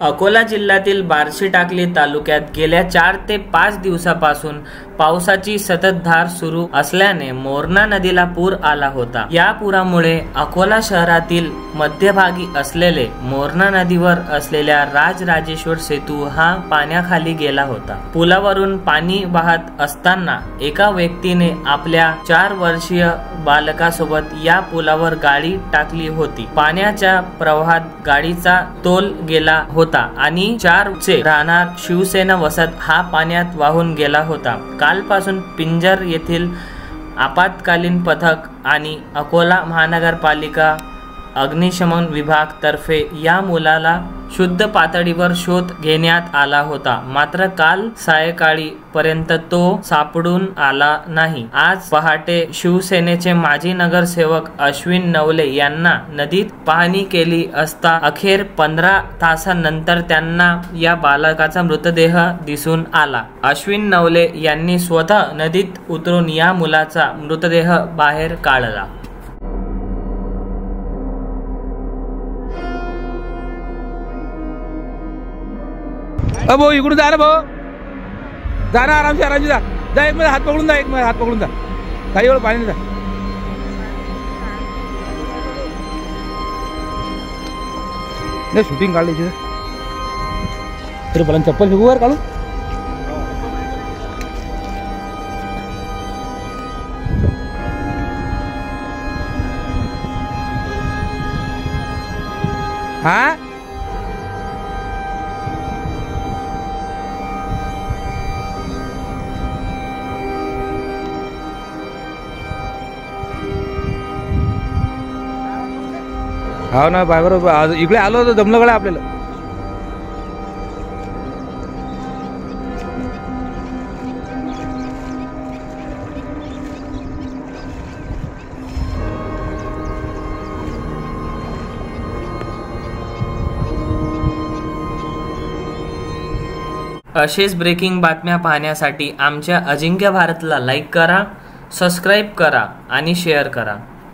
अकोला जिल्ह्यातील बार्शी टाकली तालुक्यात गेल्या 4 ते 5 दिवसापासून पावसाची संततधार सुरू असल्याने मोरणा नदीला पूर आला होता। या पुरामुळे अकोला शहरातील मध्यभागी असलेले मोरणा नदीवर असलेल्या राजराजेश्वर सेतू हा पाण्याखाली गेला होता। पुलावरून पाणी वाहत असताना एका व्यक्तीने आपल्या 4 वर्षीय बालकासोबत या पुलावर गाडी टाकली होती। पाण्याच्या प्रवाहात गाडीचा तोल गेला होता आणि 4 चे राहणार शिवसेना वसत हा पाण्यात वाहून गेला होता। कालपासून पिंजर येथील आपत्कालीन पथक आणि अकोला महानगरपालिका अग्निशमन विभाग तर्फे या मुलाला शुद्ध पातळीवर शोध घेण्यात आला होता, मात्र काल सायंकाळी पर्यंत तो सापडून आला नाही। आज पहाटे शिवसेनेचे माजी नगरसेवक अश्विन नवले यांना नदीत पाहणी केली असता अखेर 15 तासांनंतर त्यांना या बालकाचा मृतदेह दिसून आला। अश्विन नवले यांनी स्वतः नदीत उतरून या मुलाचा मृतदेह बाहेर काढला। भाऊ इकडून जा ना भाऊ, जा ना आरामशी आरामशी जा, जा एक मध्ये हात पकडून जा, एक मध्ये हात पकडून जा, काही वेळ पाणी जा। नाही शूटिंग काढली तिथे तरी मला चप्पल फेकू वर काढून। हा हो ना बायबर इकडे आलो तर जमलं कडे आपल्याला। असेच ब्रेकिंग बातम्या पाहण्यासाठी आमच्या अजिंक्य भारतला लाईक करा, सबस्क्राईब करा आणि शेअर करा।